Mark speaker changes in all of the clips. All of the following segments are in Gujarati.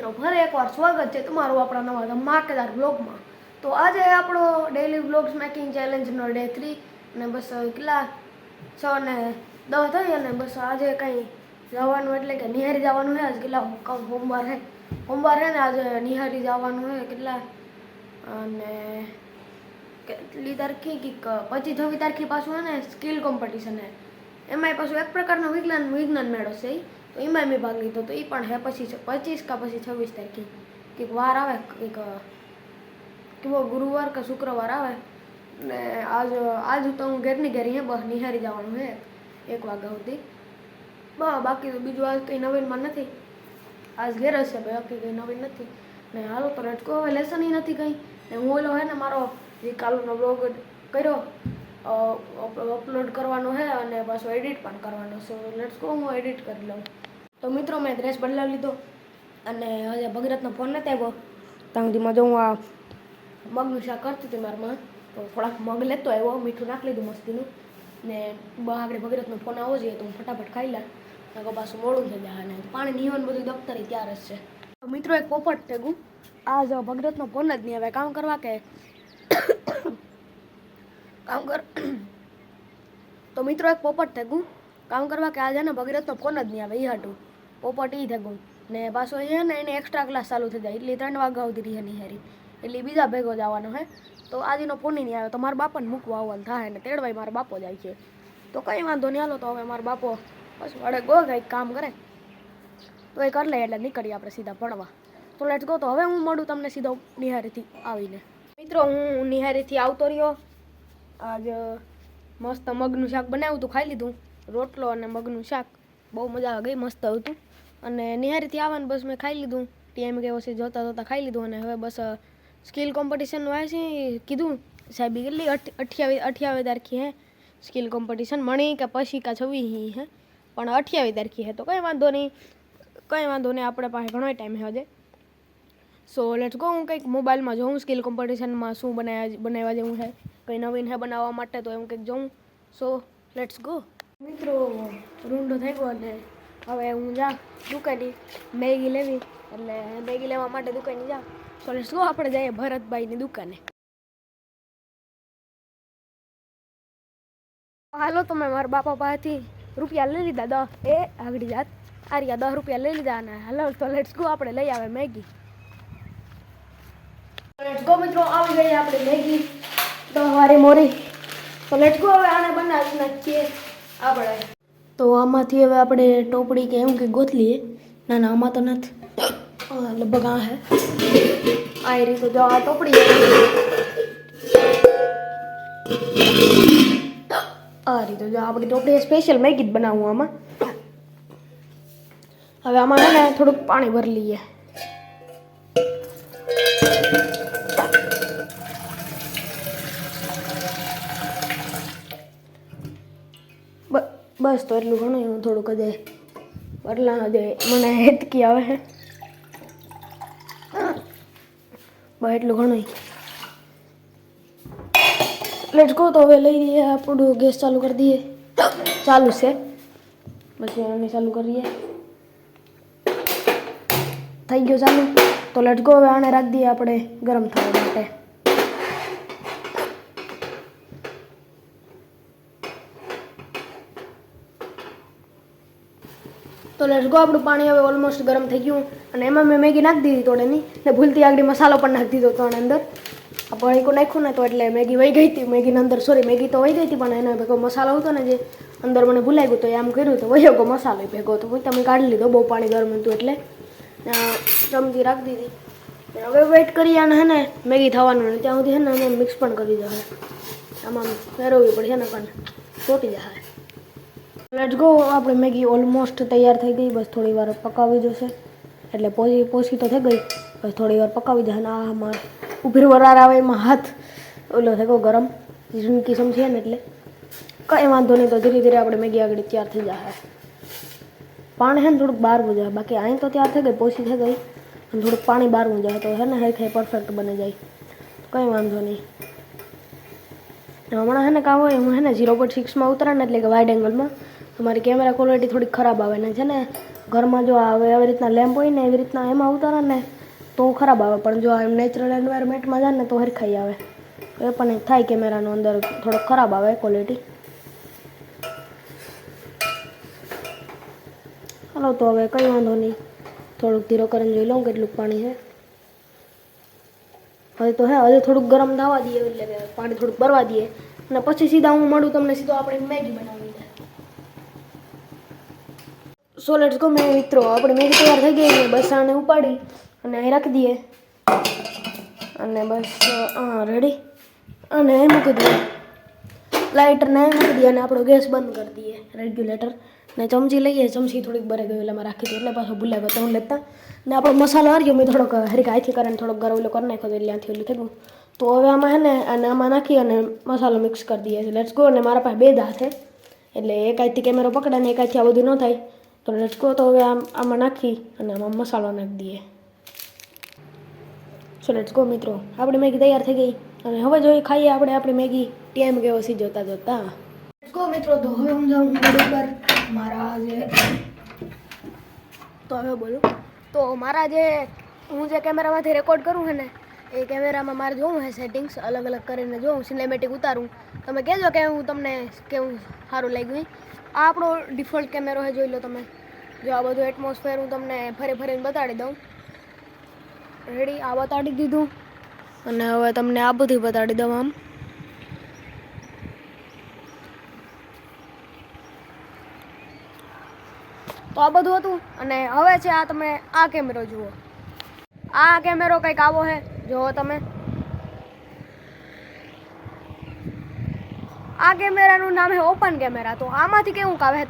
Speaker 1: મિત્રો ફરી એકવાર સ્વાગત છે તમારું આપણા નવા ધમાકેદાર બ્લોગમાં। તો આજે આપણો ડેલી બ્લોગ્સ મેકિંગ ચેલેન્જનો ડે 3 અને બસ કેટલા 6:10 થઈ અને બસ આજે કંઈ જવાનું એટલે કે નિહારી જવાનું છે। આજ કેટલા સોમવાર છે ને આજે નિહારી જવાનું છે કેટલા અને કેટલી તારીખે કંઈક 25-26 તારીખે પાછું છે ને સ્કિલ કોમ્પિટિશન છે। એમાંય પાછું એક પ્રકારનો વિજ્ઞાન મેળો છે તો એમાં મેં ભાગ લીધો તો એ પણ હે પછી 25 કા પછી 26 તારીખે કંઈક વાર આવે કંઈક કેવો ગુરુવાર કે શુક્રવાર આવે ને આજ તો હું ઘેરની ઘેર હે બસ નિહારી જવાનું છે 1 વાગ્યા સુધી બાકી તો બીજું આજ કંઈ નવીનમાં નથી। આજ ઘેર જ છે બાકી કંઈ નવીન નથી ને હાલો તો લેટ્સ ગો। હવે લેસન નથી કંઈ ને હું ઓલો હે ને મારો જે કાલનો બ્લોગ કર્યો અપલોડ કરવાનો છે અને પાછો એડિટ પણ કરવાનો છે। લેટ્સ ગો હું એડિટ કરી લઉં। તો મિત્રો મેં ડ્રેસ બદલાવી લીધો અને હજે ભગીરથનો ફોન નથી આવ્યો ત્યાં સુધીમાં જો હું આ મગનું શાક કરતી હતી મારી માં તો થોડાક મગ લેતો આવ્યો મીઠું નાખી લીધું મસ્તીનું ને આગળ ભગીરથનો ફોન આવવો જોઈએ તો હું ફટાફટ ખાઈ લે તો પાછું મોડું થઈ જાય અને પાણી નીવાનું બધું દફતરી ત્યાર જ છે। તો મિત્રો એક પોપટ થયું આ જો ભગીરથનો ફોન જ નહીં આવે કામ કરવા કે કામ કર તો મિત્રો એક પોપટ થયું કામ કરવા કે આજે ને ભગીરથનો ફોન જ નહીં આવે એ હાટું પોપટ એ થયું ને પાછો એ ને એને એક્સ્ટ્રા ક્લાસ ચાલુ થઈ જાય એટલે 3 વાગ્યા સુધી રહે નિહારી એટલે બીજા ભેગો જવાનો હે તો આજનો ફોન નહીં આવે તો મારા બાપાને મૂકવા આવવાનું થાય ને તેડવાય મારા બાપો જાય છે તો કંઈ વાંધો નહીં હાલો તો હવે મારા બાપો બસ વડે ગો કંઈક કામ કરે તો એ કરી લે એટલે નીકળીએ આપણે સીધા ભણવા। તો લેટ્સ ગો। તો હવે હું મળું તમને સીધો નિહારીથી આવીને। મિત્રો હું નિહારીથી આવતો રહ્યો આજ મસ્ત મગનું શાક બનાવ્યું હતું ખાઈ લીધું રોટલો અને મગનું શાક બહુ મજા આવી ગઈ મસ્ત હતું અને નિહારીથી આવવાનું બસ મેં ખાઈ લીધું ટીએમ કે પછી જોતા ખાઈ લીધું અને હવે બસ સ્કિલ કોમ્પિટિશનનું આવે છે કીધું સાહેબી કેટલી 28 તારીખે હે સ્કિલ કોમ્પિટિશન મણી કે પછી કા 26 હે પણ 28 તારીખે હે તો કંઈ વાંધો નહીં આપણે પાસે ઘણો ટાઈમ છે હજે। So let's go. હું કંઈક મોબાઈલમાં જોઉં સ્કિલ કોમ્પિટિશનમાં શું બનાવવા જેવું છે કંઈ નવીન છે બનાવવા માટે તો એમ કંઈક જોઉં। So let's go. મિત્રો રૂંડો થઈ ગયો અને હવે હું જા દુકાને મેગી લેવી એટલે મેગી લેવા માટે દુકાને જા। સો લેટ્સ ગો આપણે જઈએ ભરતભાઈની દુકાને। હાલો તો મેં મારા બાપા પાસેથી રૂપિયા લઈ લીધા 10 આગળ જાત આ રહ્યા 10 રૂપિયા લઈ લીધા અને હાલો તો લેટ્સ ગો આપણે લઈ આવે મેગી। લેટ્સ ગો મિત્રો આવી ગઈ આપણે મેગી 10 વાળી મોરી તો લેટ્સ ગો હવે આને બનાવી નાખીએ આપણે। તો આમાંથી હવે આપણે ટોપડી કે એવું કે ગોતલીએ ના આમાં તો નથી લગભગ આ હે આ રીતે જો આ ટોપડી આ રીતે જો આપણી ટોપડી સ્પેશિયલ મેગી જ બનાવું આમાં। હવે આમાં છે ને થોડુંક પાણી ભરી લઈએ બસ તો એટલું ઘણું હું થોડુંક હજે બદલા હજે મને હેતકી આવે છે બસ એટલું ઘણું લેટ્સ ગો। તો હવે લઈ લઈએ આપણું ગેસ ચાલુ કરી દઈએ ચાલુ છે પછી આને ચાલુ કરીએ થઈ ગયો ચાલુ। તો લેટ્સ ગો હવે આને રાખી દઈએ આપણે ગરમ થવા માટે। તો લેટ્સ ગો આપણું પાણી હવે ઓલમોસ્ટ ગરમ થઈ ગયું અને એમાં મેં મેગી નાખી દીધી થોડીની ને ભૂલથી આગળ મસાલો પણ નાખી દીધો તો અંદર આ ભણીકો નાખ્યું ને તો એટલે મેગી વહી ગઈ હતી મેગીની અંદર મેગી તો વહી ગઈ હતી પણ એનો ભેગો મસાલો હતો ને જે અંદર મને ભૂલાઈ ગયું તો આમ કર્યું તો વહી ગયો મસાલો ભેગો તો તમે કાઢી લીધો બહુ પાણી ગરમ હતું એટલે ચમચી રાખી દીધી હવે વેઇટ કરીએ અને હે ને મેગી થવાનું ને ત્યાં સુધી હે ને આમાં મિક્સ પણ કરી દો આમાં ફેરવવી પડશે ને પણ ચોટી જાય। લેટ્સ ગો આપણે મેગી ઓલમોસ્ટ તૈયાર થઈ ગઈ બસ થોડી વાર પકાવી જશે એટલે પોસી તો થઈ ગઈ બસ થોડી વાર પકાવી જાય અને આમાં ઉભી વરાર આવે એમાં હાથ ઓલો થઈ ગયો ગરમ ઝીણકી સમજીએ ને એટલે કંઈ વાંધો નહીં તો ધીરે ધીરે આપણે મેગી આગળ તૈયાર થઈ જાય। પાણી છે ને થોડુંક બહારવું જાય બાકી અહીં તો તૈયાર થઈ ગઈ પોસી થઈ ગઈ અને થોડુંક પાણી બહારવું જાય તો હે ને હે પરફેક્ટ બની જાય કંઈ વાંધો નહીં। હમણાં છે ને કામ હોય હું છે ને 0.6માં ઉતરે ને એટલે કે વાઇડ એંગલમાં તમારી કેમેરા ક્વોલિટી થોડી ખરાબ આવે ને છે ને ઘરમાં જો આવે આવી રીતના લેમ્પ હોય ને એવી રીતના એમાં ઉતારે ને તો ખરાબ આવે, પણ જો એમ નેચરલ એન્વાયરમેન્ટમાં જાય ને તો હરખાઈ આવે. એ પણ એક થાય કેમેરાનો અંદર થોડોક ખરાબ આવે ક્વોલિટી. હાલો તો હવે કંઈ વાંધો નહીં, થોડુંક ધીરો કરીને જોઈ લઉં કેટલું પાણી છે. હવે તો હજી થોડુંક ગરમ થવા દઈએ, એટલે કે પાણી થોડુંક ભરવા દઈએ અને પછી સીધા હું મળું તમને સીધો આપણે મેગી બનાવી દઈએ. સો લેટ્સ ગો મિત્રો, આપણે મેગી તૈયાર થઈ ગઈ છે. બસ આને ઉપાડી અને અહીં રાખી દઈએ અને બસ રેડી. અને અહીં મૂકી દઈએ લાઇટરને, અહીં મૂકી દઈએ અને આપણો ગેસ બંધ કરી દઈએ રેગ્યુલેટર. ને ચમચી લઈએ, ચમચી થોડીક ભરે ગયું એટલે મેં રાખી દઈએ, એટલે પાછો ભૂલ્યા ગયો તો હું લેતા. ને આપણો મસાલો હાર્યો મેં થોડોક હરીક હાથથી કરીને થોડોક ગરમ ઓલો કરી નાખ્યો, એટલે ત્યાંથી ઓલું થયું. તો હવે આમાં છે ને અને આમાં નાખી અને મસાલો મિક્સ કરી દઈએ. Let's go. અને મારા પાસે 2 દાંત છે એટલે એક હાથથી કેમેરો પકડે ને એક હાથથી આ બધું ન થાય. તો લેટ્સ ગો. તો હવે આમાં નાખી અને આમાં મસાલો નાખી દઈએ. સો લેટ્સ ગો મિત્રો, આપણી મેગી તૈયાર થઈ ગઈ અને હવે જોઈએ ખાઈએ આપણે આપણી મેગી. ટાઈમ કેવો સી જોતા જોતા. લેટ્સ ગો મિત્રો, તો હવે હું જાઉં ઉપર મારા જે તો હવે બોલું તો મારા જે હું જે કેમેરામાંથી રેકોર્ડ કરું છે ને એ કેમેરામાં મારે જોવું છે સેટિંગ્સ અલગ અલગ કરીને જોઉં, સિનેમેટિક ઉતારું. તમે કહેજો કે હું તમને કેવું સારું લાગ્યું. આ આપણો ડિફોલ્ટ કેમેરો છે, જોઈ લો તમે. જો આ બધું એટમોસ્ફિયર હું તમને ફરી ફરીને બતાડી દઉં. રેડી, આ બતાડી દીધું અને હવે તમને આ બધું બતાડી દઉં. આમ તો આ બધું હતું. અને હવે છે આ તમે આ કેમેરો જુઓ. આ કેમેરો કંઈક આવો છે, જુઓ તમે. આ કેમેરાનું નામ છે ઓપન કેમેરા. તો આમાંથી કેવું આવે છે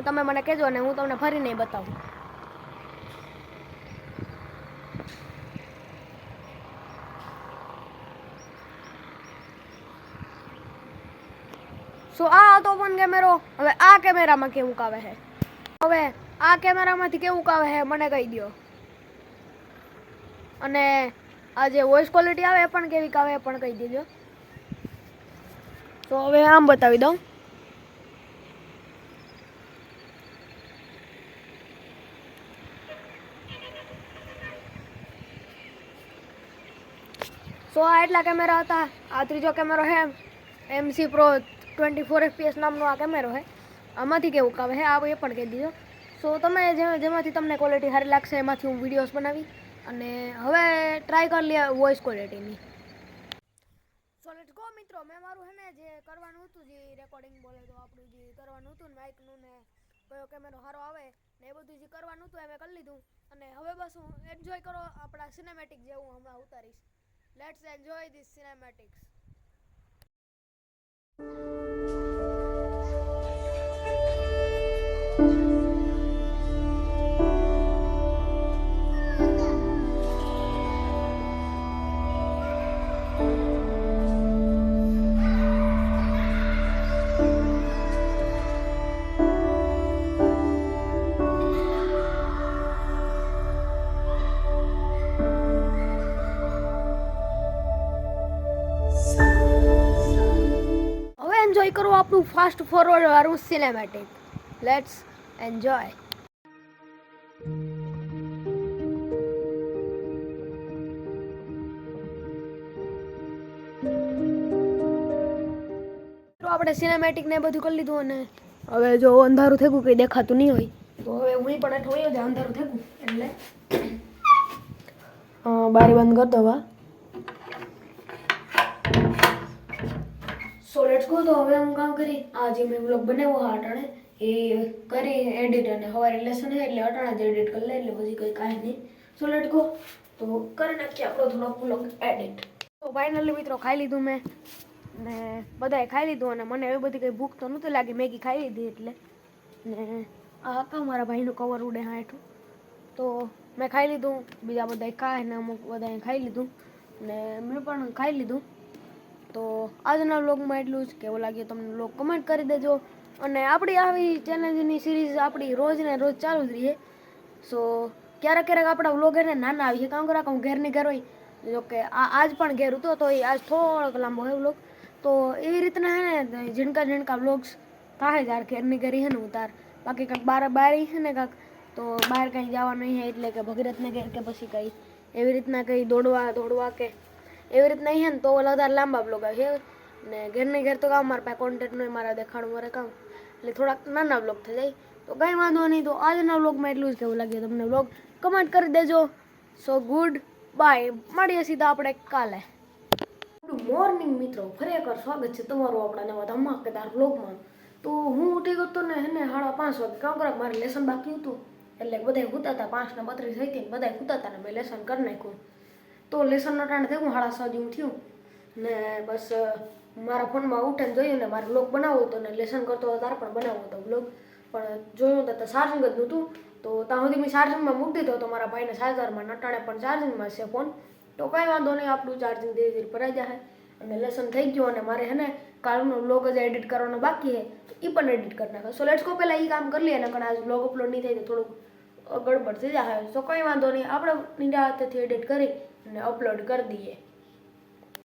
Speaker 1: તમે મને કહેજો ને હું તમને ફરી નહીં બતાવું. સો આ હતો ઓપન કેમેરો. હવે આ કેમેરામાં કેવું આવે છે, હવે આ કેમેરામાંથી કેવું આવે છે મને કહી દો. અને આ જે વોઇસ ક્વોલિટી આવે એ પણ કેવી આવે એ પણ કહી દેજો. તો હવે આમ બતાવી દઉં. સો આ એટલા કેમેરા હતા. આ ત્રીજો કેમેરો છે MC Pro 24 FPS નામનો આ કેમેરો છે. આમાંથી કેવું આવે છે આ એ પણ કહી દીધો. સો તમે જેમાંથી તમને ક્વોલિટી સારી લાગશે એમાંથી હું વિડીયોઝ બનાવી અને હવે ટ્રાય કરી લઈએ વોઇસ ક્વોલિટીની. સો લેટ્સ ગો મિત્રો, મેં મારું છે ને જે કરવાનું હતું, જે રેકોર્ડિંગ બોલે તો આપણું જે કરવાનું હતું ને માઇકનું ને કયો કેમેરો સારો આવે ને એ બધું જે કરવાનું હતું એ મેં કરી લીધું. અને હવે બસ હું એન્જોય કરો આપણા સિનેમેટિક જે હું હમણાં ઉતારીશ. Let's enjoy this cinematics. Enjoy કરો આપણું ફાસ્ટ ફોરવર્ડ વાળું સિનેમેટિક. Let's enjoy. તો આપણે સિનેમેટિક ને બધું કરી લીધું અને હવે જો અંધારું થઈ ગયું કંઈ દેખાતું નહીં હોય તો હવે હું પણ હેઠ વયો જાય. અંધારું થઈ ગયું એટલે બારી બંધ કરી દો. So let's go. તો હવે હું કામ કરી આ જે મેં વ્લોગ બનાવ્યો હા અટાણે એ કરી એડિટ, અને સવારે લેસન છે એટલે અટાણા જ એડિટ કરી લે એટલે પછી કંઈ કાંઈ નહીં. So let's go. તો કરી નાખીએ આપણો થોડોક વ્લોગ એડિટ. તો ફાઇનલી મિત્રો ખાઈ લીધું મેં ને બધાએ ખાઈ લીધું અને મને એવી બધી કંઈ ભૂખ તો નહોતી લાગી, મેગી ખાઈ લીધી એટલે. ને આ હતા મારા ભાઈનું કવર ઉડે હા હેઠું. તો મેં ખાઈ લીધું, બીજા બધાએ ખાય ને અમુક બધાએ ખાઈ લીધું ને મેં પણ ખાઈ લીધું. તો આજના વ્લોગમાં એટલું જ. કેવો લાગ્યો તમને વ્લોગ કમેન્ટ કરી દેજો. અને આપણી આવી ચેલેન્જની સિરીઝ આપણી રોજ ને રોજ ચાલુ જ રહીએ. સો ક્યારેક ક્યારેક આપણા વ્લોગ એને નાના આવીએ, કામ કરા હું ઘેરની ઘેર હોય. જો કે આજ પણ ઘેર હતો તો એ આજ થોડોક લાંબો હોય વ્લોગ. તો એવી રીતના હે ને ઝીણકા ઝીણકા વ્લોગ્સ થાય યાર ઘેરની ઘેરી હે ને ઉતાર. બાકી કાંઈક બારી છે ને કાંઈક તો બહાર કંઈ જવાનું નહીં હોય એટલે કે ભગીરથને ઘેર કે પછી કંઈ એવી રીતના કંઈ દોડવા કે એવી રીતના નહીં ને તો વધારે લાંબા બ્લોગ આવે છે ને ઘેરને ઘેર તો કામ મારા પાસે કોન્ટેન્ટ નહીં મારા દેખાડું મારે કામ એટલે થોડાક નાના બ્લોગ થઈ જાય તો કંઈ વાંધો નહીં તો આજના બ્લોગમાં એટલું જ કેવું લાગ્યું તમને બ્લોગ કમેન્ટ કરી દેજો સો ગુડ બાય મળીએ સીધા આપણે કાલે ગુડ મોર્નિંગ મિત્રો ફરી એકવાર સ્વાગત છે તમારું આપણા નવા ધમાકેદાર બ્લોગમાં તો હું ઉઠી ગયો હતો ને એને 5:30 વાગે કામ કરાક મારે લેસન બાકી હતું એટલે બધા સૂતા હતા 5:32 થઈ હતી બધા સૂતા હતા ને મેં લેસન કરી નાખ્યું તો લેસનનો ટાઈમ થયું 6:30 જેવું થયું ને બસ મારા ફોનમાં ઉઠીને જોયું ને મારે બ્લોગ બનાવવો હતો ને લેસન કરતો હતો તારે પણ બનાવવો હતો બ્લોગ પણ જોયું તો ચાર્જિંગ જ નહોતું તો ત્યાં સુધી મેં ચાર્જિંગમાં મૂકી દીધો તો મારા ભાઈને ચાર્જરમાં નટાણે પણ ચાર્જિંગમાં છે ફોન તો કાંઈ વાંધો નહીં આપણું ચાર્જિંગ ધીરે ધીરે ભરાઈ જાય અને લેસન થઈ ગયું અને મારે છે ને કાલનો બ્લોગ જ એડિટ કરવાનો બાકી છે તો એ પણ એડિટ કરી નાખે સો લેટ્સ ગો પહેલાં એ કામ કરી લઈએ નકર આજ બ્લોગ અપલોડ નહીં થાય તો થોડુંક ગડબડ થઈ જાય તો કંઈ વાંધો નહીં આપણે નિરાંતથી એડિટ કરી અને અપલોડ કરી દઈએ